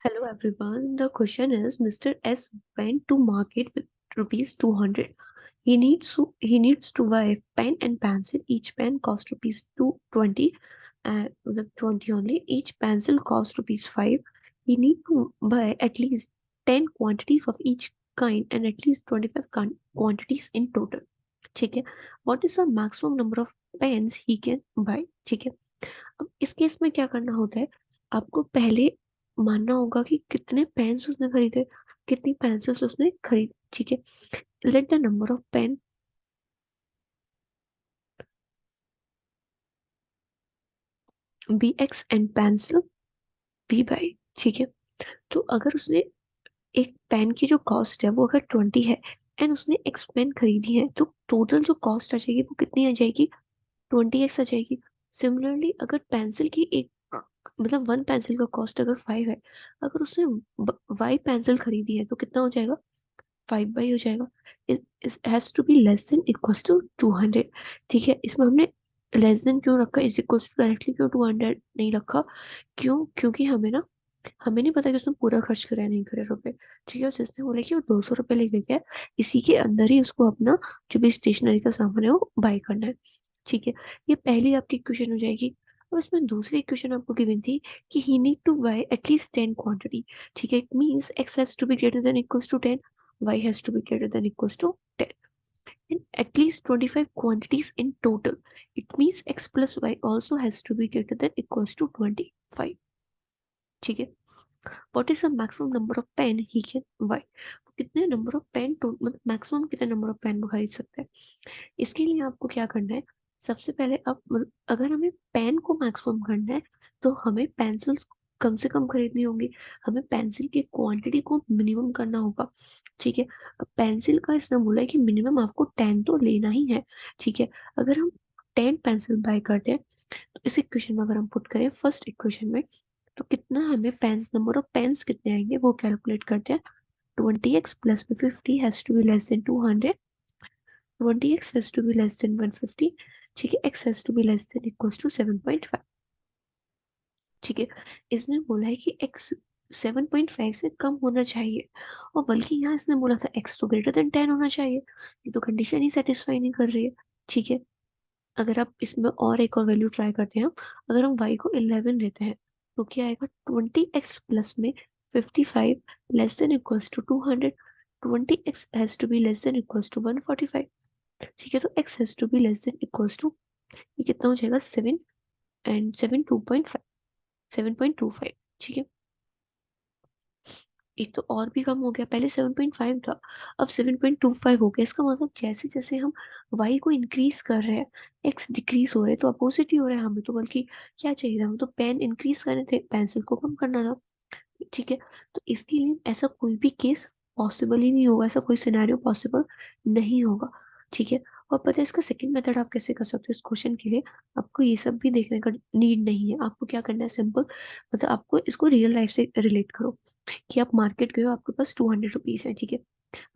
Hello everyone. The question is Mr. S went to market with rupees 200. He needs to buy pen and pencil. Each pen cost rupees 220 and the 20 only. Each pencil cost rupees 5. He need to buy at least 10 quantities of each kind and at least 25 quantities in total. ठीक है. What is the maximum number of pens he can buy? ठीक है. अब इस case में क्या करना होता है, आपको पहले मानना होगा कि कितने पेन्स उसने खरीदे, कितनी पेंसिल्स उसने खरीदी. ठीक है. Let the number of pen be x and pencil be y. ठीक है. तो अगर उसने एक पेन की जो कॉस्ट है वो अगर 20 है एंड उसने एक्स पेन खरीदी है, तो टोटल जो कॉस्ट आ जाएगी वो कितनी आ जाएगी, 20x आ जाएगी. सिमिलरली अगर पेंसिल की एक मतलब वन पेंसिल का कॉस्ट अगर 5 है, अगर उसने वाई पेंसिल खरीदी है तो कितना हो जाएगा, 5 बाई हो जाएगा. It has to be less than equals to 200. ठीक है. इसमें हमने लेस देन क्यों रखा, इज इक्वल्स टू डायरेक्टली क्यों 200 नहीं रखा, क्यों, क्योंकि हमें नहीं पता कि उसने पूरा खर्च करा है नहीं करे रुपए. ठीक है. और जिसने बोला कि वो 200 रुपये लेके गया, इसी के अंदर ही उसको अपना जो भी स्टेशनरी का सामान है वो बाय करना है. ठीक है. ये पहली आपकी इक्वेशन हो जाएगी. अब इसमें दूसरी इक्वेशन आपको गिवन थी कि he need to buy at least 10 quantity. ठीक है. It means x has to be greater than equals to 10, y has to be greater than equals to 10 and at least 25 quantities in total. It means x plus y also has to be greater than equals to 25. ठीक है. What is the maximum number of pen he can buy? कितने number of pen मतलब maximum कितने number of pen वो खरीद सकते हैं. इसके लिए आपको क्या करना है, सबसे पहले अब अगर हमें पेन को मैक्सिमम करना है तो हमें पेंसिल्स कम से कम खरीदनी होंगी. हमें पेंसिल की क्वांटिटी को मिनिमम करना होगा. ठीक है. अब पेंसिल का इसने बोला है कि मिनिमम आपको 10 तो लेना ही है. ठीक है. अगर हम 10 पेंसिल बाय करते हैं तो इस इक्वेशन में अगर हम पुट करें फर्स्ट इक्वेशन में, तो कितना हमें पेन्स, नंबर ऑफ पेन्स कितने आएंगे वो कैलकुलेट करते हैं. 20x plus 50 has to be less than 200. 20x has to be less than 150. ठीक है. x has to be less than equals to 7.5. ठीक है. इसने बोला है कि x 7.5 से कम होना चाहिए, और बल्कि यहाँ इसने बोला था x तो ग्रेटर देन 10 होना चाहिए. ये तो कंडीशन ही सेटिस्फाई नहीं कर रही है. ठीक है. अगर आप इसमें और एक और वैल्यू ट्राई करते हैं, अगर हम y को 11 लेते हैं तो क्या आएगा, 20x प्लस में 55 less than equals to 200. 20x has to be less than equals to 145. ठीक है. तो x has to be less than equals to, ये कितना हो जाएगा, 7 एंड 7 2.5, 7.25. ठीक है. एक तो और भी कम हो गया, पहले 7.5 था, अब 7.25 हो गया. इसका मतलब जैसे जैसे हम y को इंक्रीज कर रहे हैं x डिक्रीज हो रहे हैं, तो अपोजिट ही हो रहा है. हमें तो बल्कि क्या चाहिए था, हमें तो पेन इंक्रीज करने थे, पेंसिल को कम करना था. ठीक है. तो इसके लिए ऐसा कोई भी केस पॉसिबल ही नहीं होगा, ऐसा कोई सिनेरियो पॉसिबल नहीं होगा. ठीक है. और पता है इसका सेकंड मेथड आप कैसे कर सकते हो इस क्वेश्चन के लिए, आपको ये सब भी देखने का नीड नहीं है. आपको क्या करना है, सिंपल, मतलब आपको इसको रियल लाइफ से रिलेट करो कि आप मार्केट गए हो, आपके पास 200 रुपीज है. ठीक है.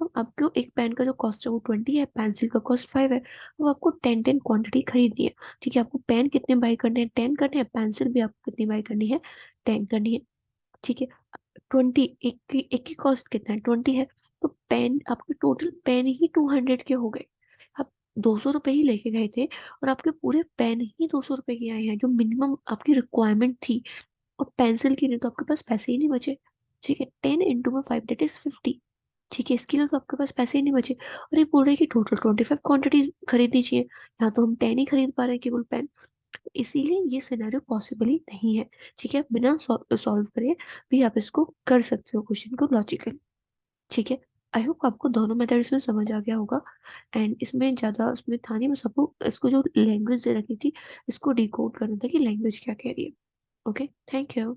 अब आपको एक पेन का जो कॉस्ट है वो 20 है, पेंसिल का कॉस्ट 5 है. अब आपको 10 क्वांटिटी खरीदनी है. ठीक है. आपको पेन कितने बाई करने हैं, 10 करने हैं. पेंसिल भी आपको कितनी बाई करनी है, 10 करनी है. ठीक है. 20, एक की कॉस्ट कितना है, 20 है. तो पेन आपके टोटल पेन ही 200 के हो गए. आप 200 रुपये ही लेके गए थे और आपके पूरे पेन ही 200 रुपये के आए हैं, जो मिनिमम आपकी रिक्वायरमेंट थी. और पेंसिल की नहीं तो आपके पास पैसे ही नहीं बचे. ठीक है. 10 into 5 दैट इज 50. ठीक है. इसके लिए तो आपके पास पैसे ही नहीं बचे. और ये बोल रहे हैं कि टोटल 25 क्वांटिटी खरीदनी चाहिए, यहाँ तो हम 10 ही खरीद पा रहे हैं केवल पेन. इसीलिए ये सिनेरियो पॉसिबल ही नहीं है. ठीक है. बिना सॉल्व करे भी आप इसको कर सकते हो क्वेश्चन को लॉजिकली. ठीक है. आई होप आपको दोनों मेथड्स में समझ आ गया होगा. एंड इसमें ज्यादा उसमें था नहीं, बस आपको इसको जो लैंग्वेज दे रखी थी इसको डिकोड करना था कि लैंग्वेज क्या कह रही है. ओके. Thank you.